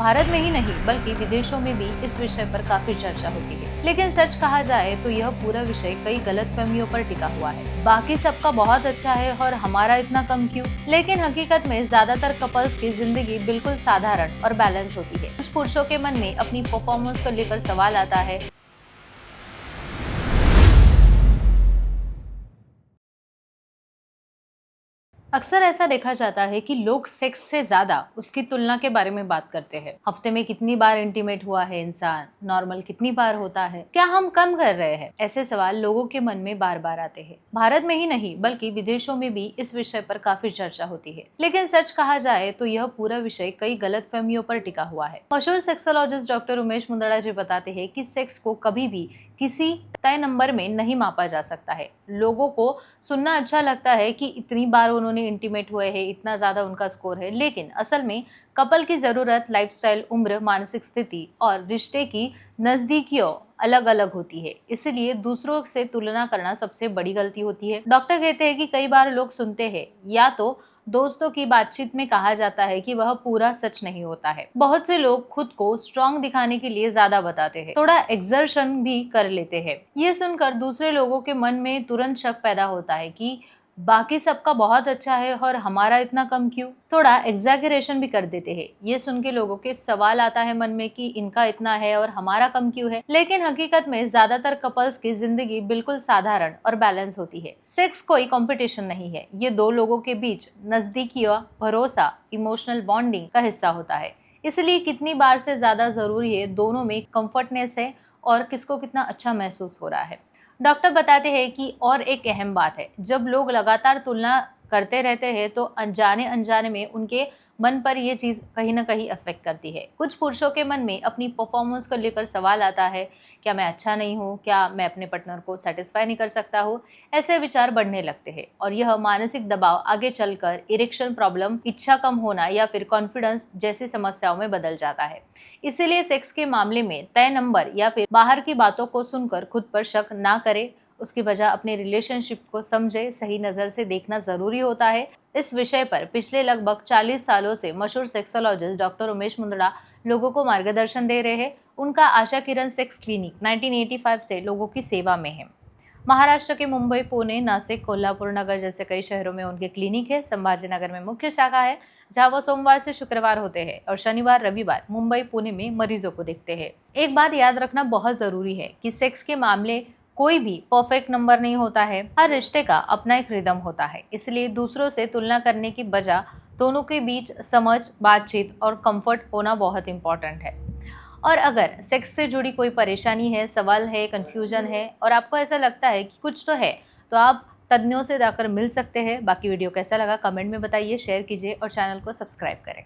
भारत में ही नहीं बल्कि विदेशों में भी इस विषय पर काफी चर्चा होती है, लेकिन सच कहा जाए तो यह पूरा विषय कई गलतफहमियों पर टिका हुआ है। बाकी सबका बहुत अच्छा है और हमारा इतना कम क्यों? लेकिन हकीकत में ज्यादातर कपल्स की जिंदगी बिल्कुल साधारण और बैलेंस होती है। कुछ पुरुषों के मन में अपनी परफॉर्मेंस को लेकर सवाल आता है। अक्सर ऐसा देखा जाता है कि लोग सेक्स से ज्यादा उसकी तुलना के बारे में बात करते हैं। हफ्ते में कितनी बार इंटीमेट हुआ है इंसान, नॉर्मल कितनी बार होता है, क्या हम कम कर रहे हैं? ऐसे सवाल लोगों के मन में बार बार आते हैं। भारत में ही नहीं बल्कि विदेशों में भी इस विषय पर काफी चर्चा होती है, लेकिन सच कहा जाए तो यह पूरा विषय कई गलतफहमियों पर टिका हुआ है। मशहूर सेक्सोलॉजिस्ट डॉक्टर उमेश मुंदड़ा जी बताते हैं कि सेक्स को कभी भी किसी तय नंबर में नहीं मापा जा सकता है। लोगों को सुनना अच्छा लगता है कि इतनी बार उन्होंने इंटीमेट हुए हैं, इतना ज्यादा उनका स्कोर है, लेकिन असल में कपल की जरूरत, लाइफस्टाइल, उम्र, मानसिक स्थिति और रिश्ते की नजदीकियों अलग अलग होती है। इसलिए दूसरों से तुलना करना सबसे बड़ी गलती होती है। डॉक्टर कहते हैं कि कई बार लोग सुनते हैं या तो दोस्तों की बातचीत में कहा जाता है कि वह पूरा सच नहीं होता है। बहुत से लोग खुद को स्ट्रांग दिखाने के लिए ज्यादा बताते हैं, थोड़ा एक्सर्शन भी कर लेते हैं। ये सुनकर दूसरे लोगों के मन में तुरंत शक पैदा होता है कि बाकी सबका बहुत अच्छा है और हमारा इतना कम क्यों? थोड़ा एग्जैगरेशन भी कर देते हैं। ये सुन के लोगों के सवाल आता है मन में कि इनका इतना है और हमारा कम क्यों है? लेकिन हकीकत में ज्यादातर कपल्स की जिंदगी बिल्कुल साधारण और बैलेंस होती है। सेक्स कोई कंपटीशन नहीं है, ये दो लोगों के बीच नजदीकी, भरोसा, इमोशनल बॉन्डिंग का हिस्सा होता है। इसलिए कितनी बार से ज्यादा जरूरी है दोनों में कंफर्टनेस है और किसको कितना अच्छा महसूस हो रहा है। डॉक्टर बताते हैं कि और एक अहम बात है, जब लोग लगातार तुलना करते रहते हैं तो अनजाने अनजाने में उनके मन पर ये चीज़ कहीं ना कहीं अफेक्ट करती है। कुछ पुरुषों के मन में अपनी परफॉर्मेंस को लेकर सवाल आता है, क्या मैं अच्छा नहीं हूँ, क्या मैं अपने पार्टनर को सेटिस्फाई नहीं कर सकता हूँ? ऐसे विचार बढ़ने लगते हैं और यह मानसिक दबाव आगे चलकर इरेक्शन प्रॉब्लम, इच्छा कम होना या फिर कॉन्फिडेंस जैसी समस्याओं में बदल जाता है। इसीलिए सेक्स के मामले में तय नंबर या फिर बाहर की बातों को सुनकर खुद पर शक ना करे, उसकी वजह अपने रिलेशनशिप को समझे, सही नज़र से देखना जरूरी होता है। इस विषय पर पिछले लगभग 40 सालों से मशहूर सेक्सोलॉजिस्ट डॉक्टर उमेश मुंदड़ा लोगों को मार्गदर्शन दे रहे हैं। उनका आशा किरण सेक्स क्लिनिक 1985 से लोगों की सेवा में है। महाराष्ट्र के मुंबई, पुणे, नासिक, कोल्हापुर नगर जैसे कई शहरों में उनके क्लिनिक है। संभाजीनगर में मुख्य शाखा है, जहाँ वो सोमवार से शुक्रवार होते हैं और शनिवार रविवार मुंबई पुणे में मरीजों को देखते हैं। एक बात याद रखना बहुत जरूरी है कि सेक्स के मामले कोई भी परफेक्ट नंबर नहीं होता है। हर रिश्ते का अपना एक रिदम होता है, इसलिए दूसरों से तुलना करने की बजाय दोनों के बीच समझ, बातचीत और कंफर्ट होना बहुत इंपॉर्टेंट है। और अगर सेक्स से जुड़ी कोई परेशानी है, सवाल है, कंफ्यूजन है और आपको ऐसा लगता है कि कुछ तो है, तो आप तज्ञों से जाकर मिल सकते हैं। बाकी वीडियो कैसा लगा कमेंट में बताइए, शेयर कीजिए और चैनल को सब्सक्राइब करें।